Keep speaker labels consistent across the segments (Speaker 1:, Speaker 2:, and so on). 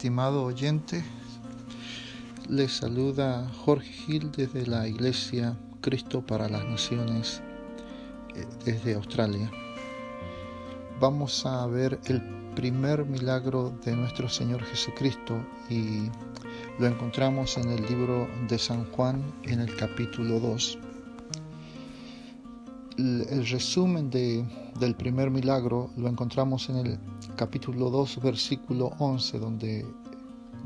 Speaker 1: Estimado oyente, les saluda Jorge Gil desde la Iglesia Cristo para las Naciones desde Australia. Vamos a ver el primer milagro de nuestro Señor Jesucristo y lo encontramos en el libro de San Juan en el capítulo 2. El resumen del primer milagro lo encontramos en el capítulo 2, versículo 11, donde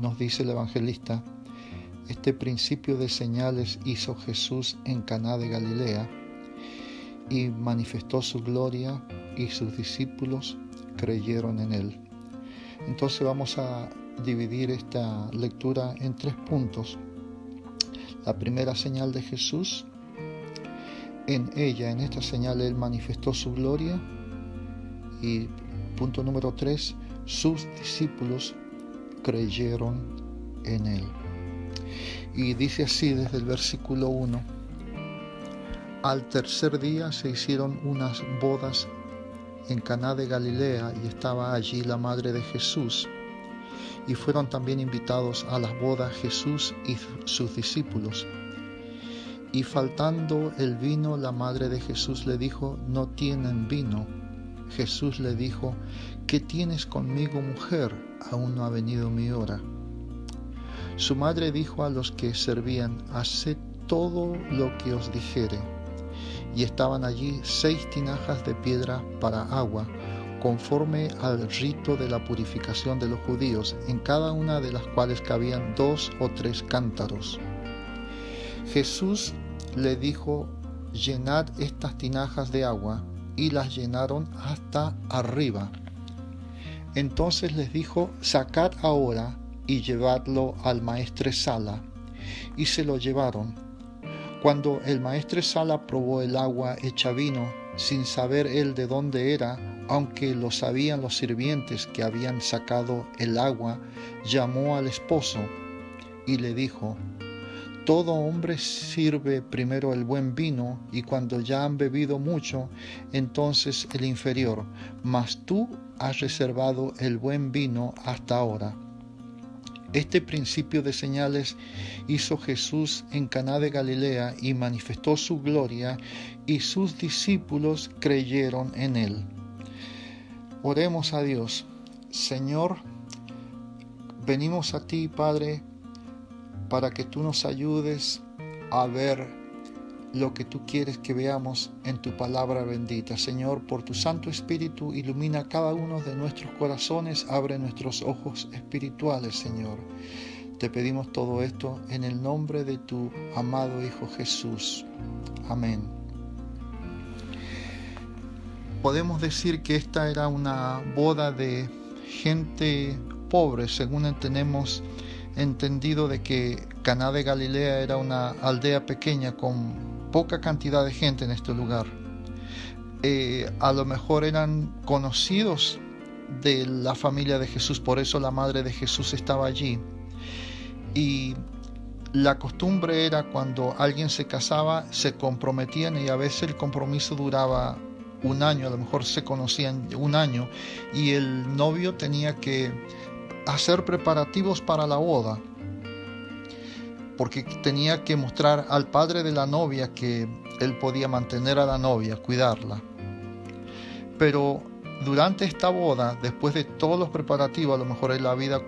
Speaker 1: nos dice el evangelista: este principio de señales hizo Jesús en Caná de Galilea y manifestó su gloria, y sus discípulos creyeron en él. Entonces vamos a dividir esta lectura en 3 puntos. La primera señal de Jesús. En esta señal, él manifestó su gloria. Y punto número 3, sus discípulos creyeron en él. Y dice así desde el versículo 1: al tercer día se hicieron unas bodas en Caná de Galilea, y estaba allí la madre de Jesús. Y fueron también invitados a las bodas Jesús y sus discípulos. Y faltando el vino, la madre de Jesús le dijo: no tienen vino. Jesús le dijo: ¿qué tienes conmigo, mujer? Aún no ha venido mi hora. Su madre dijo a los que servían: haced todo lo que os dijere. Y estaban allí 6 tinajas de piedra para agua, conforme al rito de la purificación de los judíos, en cada una de las cuales cabían 2 o 3 cántaros. Jesús le dijo: llenad estas tinajas de agua, y las llenaron hasta arriba. Entonces les dijo: sacad ahora y llevadlo al maestresala. Y se lo llevaron. Cuando el maestresala probó el agua hecha vino, sin saber él de dónde era, aunque lo sabían los sirvientes que habían sacado el agua, llamó al esposo y le dijo: todo hombre sirve primero el buen vino, y cuando ya han bebido mucho, entonces el inferior, mas tú has reservado el buen vino hasta ahora. Este principio de señales hizo Jesús en Caná de Galilea y manifestó su gloria, y sus discípulos creyeron en él. Oremos a Dios. Señor, venimos a ti, Padre, para que tú nos ayudes a ver lo que tú quieres que veamos en tu palabra bendita. Señor, por tu Santo Espíritu, ilumina cada uno de nuestros corazones, abre nuestros ojos espirituales, Señor. Te pedimos todo esto en el nombre de tu amado Hijo Jesús. Amén. Podemos decir que esta era una boda de gente pobre, según tenemos entendido de que Caná de Galilea era una aldea pequeña con poca cantidad de gente en este lugar. A lo mejor eran conocidos de la familia de Jesús, por eso la madre de Jesús estaba allí. Y la costumbre era, cuando alguien se casaba, se comprometían, y a veces el compromiso duraba 1 año, a lo mejor se conocían 1 año, y el novio tenía que hacer preparativos para la boda, porque tenía que mostrar al padre de la novia que él podía mantener a la novia, cuidarla. Pero durante esta boda, después de todos los preparativos, a lo mejor él había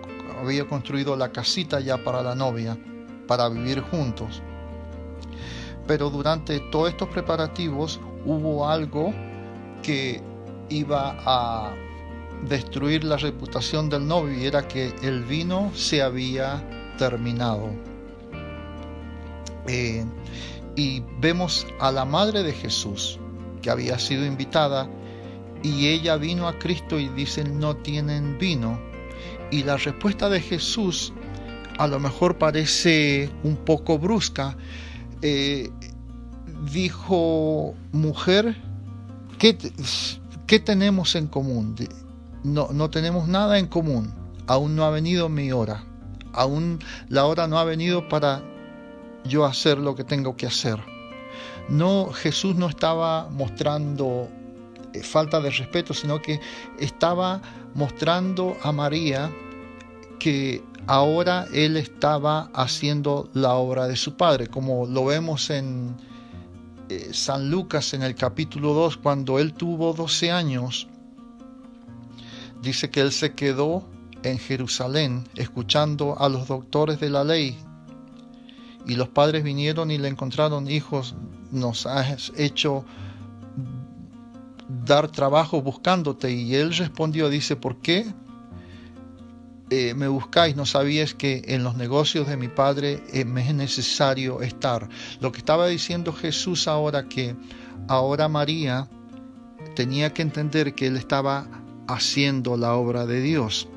Speaker 1: construido la casita ya para la novia, para vivir juntos. Pero durante todos estos preparativos hubo algo que iba a destruir la reputación del novio, y era que el vino se había terminado. Y vemos a la madre de Jesús, que había sido invitada, y ella vino a Cristo y dicen: no tienen vino. Y la respuesta de Jesús a lo mejor parece un poco brusca. Dijo: mujer, ¿qué tenemos en común? No tenemos nada en común. Aún no ha venido mi hora. Aún la hora no ha venido para yo hacer lo que tengo que hacer. No, Jesús no estaba mostrando falta de respeto, sino que estaba mostrando a María que ahora él estaba haciendo la obra de su padre, como lo vemos en San Lucas en el capítulo 2, cuando él tuvo 12 años, dice que él se quedó en Jerusalén escuchando a los doctores de la ley, y los padres vinieron y le encontraron: hijos, nos has hecho dar trabajo buscándote. Y él respondió, dice: ¿por qué me buscáis? ¿No sabíais que en los negocios de mi padre me es necesario estar? Lo que estaba diciendo Jesús ahora, que ahora María tenía que entender que él estaba haciendo la obra de Dios.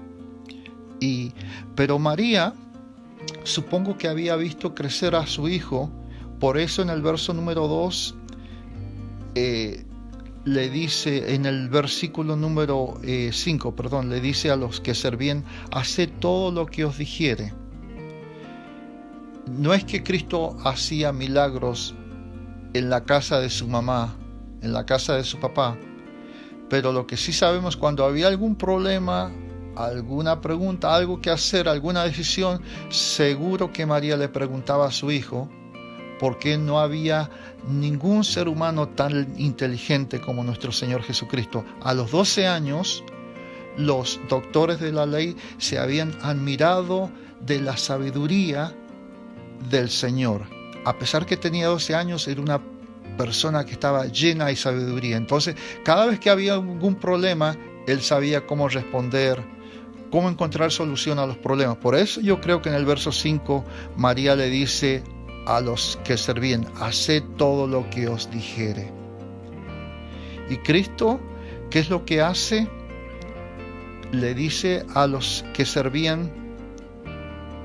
Speaker 1: Pero María, supongo que había visto crecer a su hijo, por eso en el verso número 2 le dice, en el versículo número 5, le dice a los que servían: haced todo lo que os dijere. No es que Cristo hacía milagros en la casa de su mamá, en la casa de su papá, pero lo que sí sabemos, cuando había algún problema, alguna pregunta, algo que hacer, alguna decisión, seguro que María le preguntaba a su hijo, porque no había ningún ser humano tan inteligente como nuestro Señor Jesucristo. A los 12 años, los doctores de la ley se habían admirado de la sabiduría del Señor. A pesar que tenía 12 años, era una persona que estaba llena de sabiduría. Entonces, cada vez que había algún problema, él sabía cómo responder, cómo encontrar solución a los problemas. Por eso yo creo que en el verso 5, María le dice a los que servían: haced todo lo que os dijere. Y Cristo, ¿qué es lo que hace? Le dice a los que servían: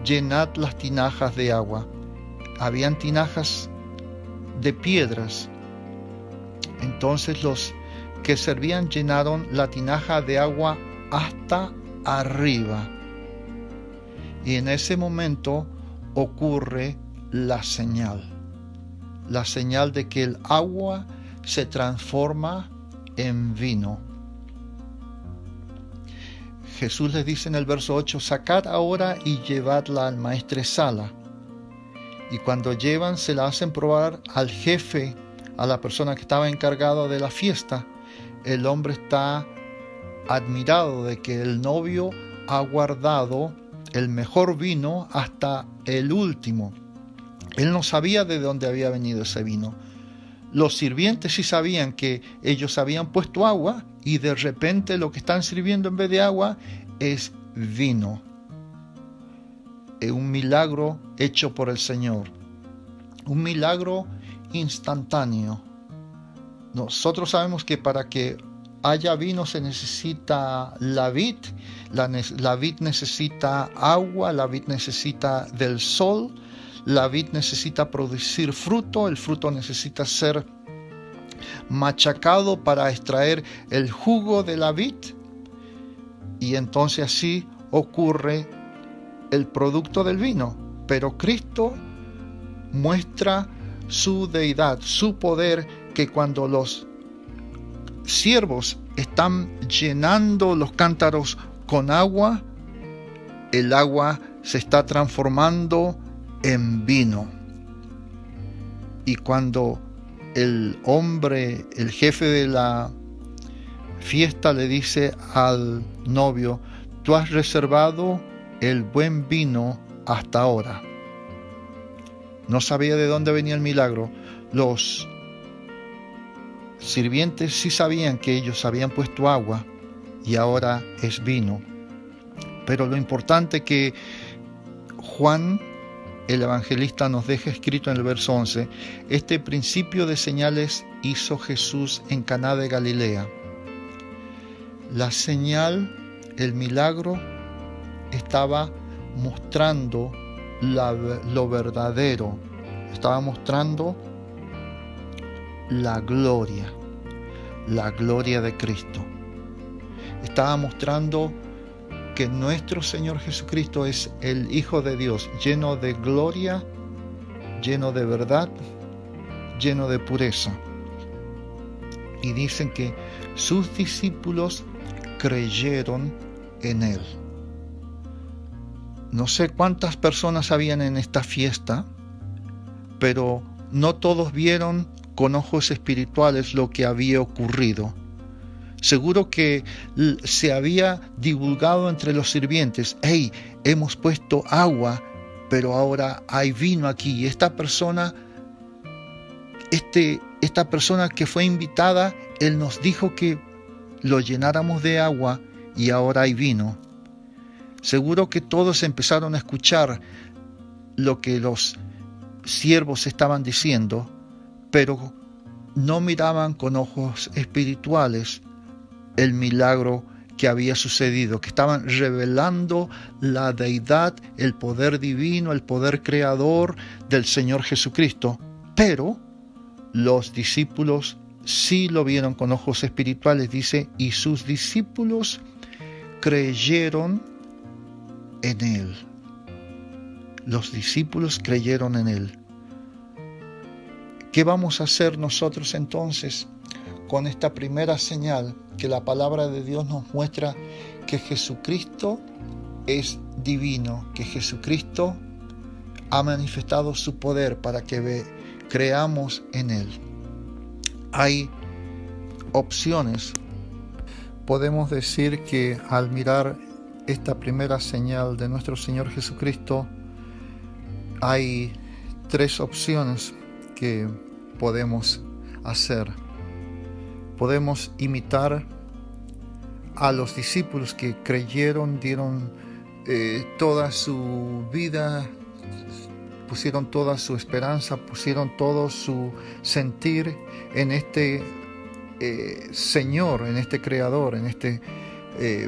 Speaker 1: llenad las tinajas de agua. Habían tinajas de piedras. Entonces los que servían llenaron la tinaja de agua hasta arriba. Y en ese momento ocurre la señal de que el agua se transforma en vino. Jesús les dice en el verso 8: sacad ahora y llevadla al maestresala. Y cuando llevan, se la hacen probar al jefe, a la persona que estaba encargada de la fiesta. El hombre está admirado de que el novio ha guardado el mejor vino hasta el último. Él no sabía de dónde había venido ese vino. Los sirvientes sí sabían que ellos habían puesto agua, y de repente lo que están sirviendo en vez de agua es vino. Es un milagro hecho por el Señor. Un milagro instantáneo. Nosotros sabemos que para que haya vino se necesita la vid. La vid necesita agua, la vid necesita del sol. La vid necesita producir fruto, el fruto necesita ser machacado para extraer el jugo de la vid, y entonces así ocurre el producto del vino. Pero Cristo muestra su deidad, su poder, que cuando los siervos están llenando los cántaros con agua, el agua se está transformando en vino. Y cuando el hombre, el jefe de la fiesta, le dice al novio: tú has reservado el buen vino hasta ahora. No sabía de dónde venía el milagro. Los sirvientes sí sabían que ellos habían puesto agua y ahora es vino. Pero lo importante que Juan, el evangelista, nos deja escrito en el verso 11: este principio de señales hizo Jesús en Caná de Galilea. La señal, el milagro, estaba mostrando lo verdadero, estaba mostrando la gloria de Cristo. Estaba mostrando que nuestro Señor Jesucristo es el Hijo de Dios, lleno de gloria, lleno de verdad, lleno de pureza. Y dicen que sus discípulos creyeron en Él. No sé cuántas personas habían en esta fiesta, pero no todos vieron con ojos espirituales lo que había ocurrido. Seguro que se había divulgado entre los sirvientes: hey, hemos puesto agua, pero ahora hay vino aquí. Y esta persona que fue invitada, él nos dijo que lo llenáramos de agua y ahora hay vino. Seguro que todos empezaron a escuchar lo que los siervos estaban diciendo, pero no miraban con ojos espirituales el milagro que había sucedido, que estaban revelando la deidad, el poder divino, el poder creador del Señor Jesucristo. Pero los discípulos sí lo vieron con ojos espirituales, dice, y sus discípulos creyeron en Él. Los discípulos creyeron en Él. ¿Qué vamos a hacer nosotros entonces con esta primera señal que la palabra de Dios nos muestra que Jesucristo es divino, que Jesucristo ha manifestado su poder para que creamos en Él? Hay opciones. Podemos decir que al mirar esta primera señal de nuestro Señor Jesucristo, hay tres opciones que podemos hacer. Podemos imitar a los discípulos que creyeron, dieron toda su vida, pusieron toda su esperanza, pusieron todo su sentir en este Señor, en este Creador, en este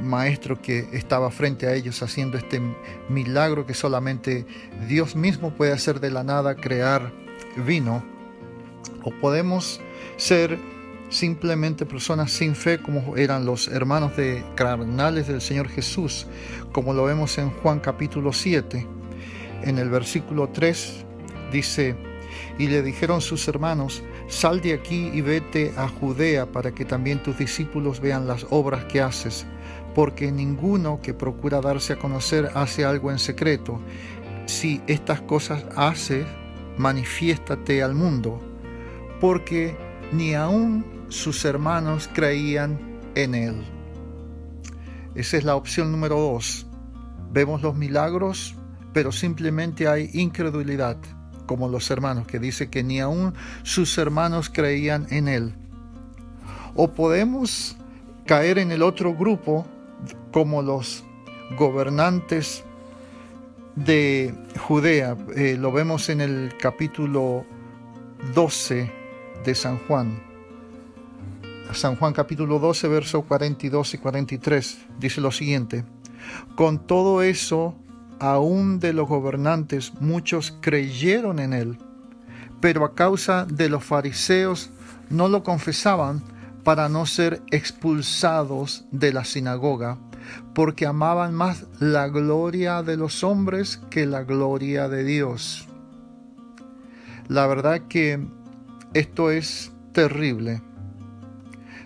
Speaker 1: Maestro que estaba frente a ellos haciendo este milagro que solamente Dios mismo puede hacer de la nada, crear vino. O podemos ser simplemente personas sin fe, como eran los hermanos carnales del Señor Jesús, como lo vemos en Juan capítulo 7. En el versículo 3 dice: y le dijeron sus hermanos: sal de aquí y vete a Judea, para que también tus discípulos vean las obras que haces, porque ninguno que procura darse a conocer hace algo en secreto. Si estas cosas haces, manifiéstate al mundo, porque ni aun sus hermanos creían en él. Esa es la opción número 2. Vemos los milagros, pero simplemente hay incredulidad, como los hermanos, que dice que ni aun sus hermanos creían en él. O podemos caer en el otro grupo, como los gobernantes de Judea. Lo vemos en el capítulo 12 de San Juan. San Juan capítulo 12, versos 42 y 43, dice lo siguiente: con todo eso, aún de los gobernantes, muchos creyeron en él, pero a causa de los fariseos no lo confesaban para no ser expulsados de la sinagoga, porque amaban más la gloria de los hombres que la gloria de Dios. La verdad que esto es terrible,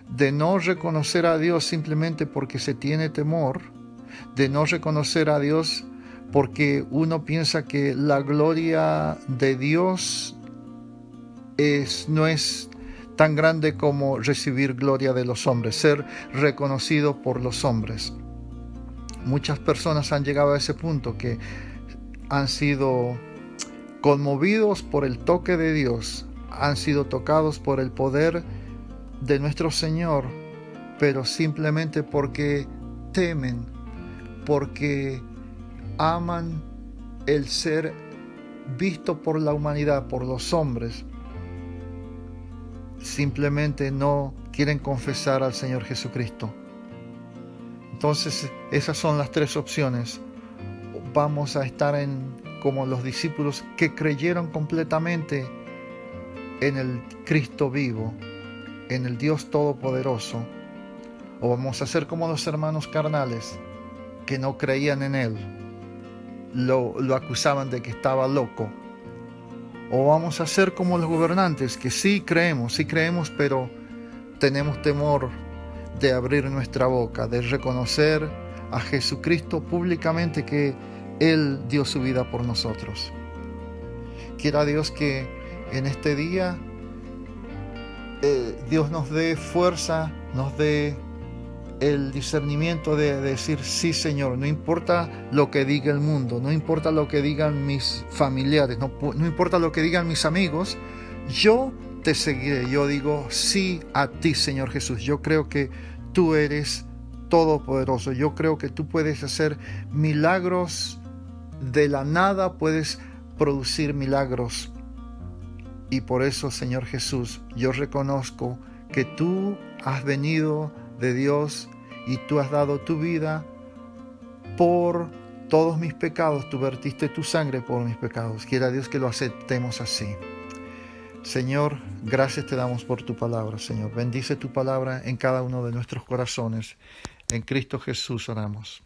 Speaker 1: de no reconocer a Dios simplemente porque se tiene temor, de no reconocer a Dios porque uno piensa que la gloria de Dios no es tan grande como recibir gloria de los hombres, ser reconocido por los hombres. Muchas personas han llegado a ese punto, que han sido conmovidos por el toque de Dios, han sido tocados por el poder de nuestro Señor, pero simplemente porque temen, porque aman el ser visto por la humanidad, por los hombres, simplemente no quieren confesar al Señor Jesucristo. Entonces, esas son las tres opciones. Vamos a estar como los discípulos que creyeron completamente en el Cristo vivo, en el Dios Todopoderoso, o vamos a ser como los hermanos carnales que no creían en Él, lo acusaban de que estaba loco, o vamos a ser como los gobernantes que sí creemos, pero tenemos temor de abrir nuestra boca, de reconocer a Jesucristo públicamente que Él dio su vida por nosotros. Quiera Dios que en este día Dios nos dé fuerza, nos dé el discernimiento de decir sí, Señor, no importa lo que diga el mundo, no importa lo que digan mis familiares, no importa lo que digan mis amigos, yo te seguiré. Yo digo sí a ti, Señor Jesús. Yo creo que tú eres todopoderoso. Yo creo que tú puedes hacer milagros de la nada, puedes producir milagros. Y por eso, Señor Jesús, yo reconozco que tú has venido de Dios y tú has dado tu vida por todos mis pecados. Tú vertiste tu sangre por mis pecados. Quiera Dios que lo aceptemos así. Señor, gracias te damos por tu palabra, Señor. Bendice tu palabra en cada uno de nuestros corazones. En Cristo Jesús oramos.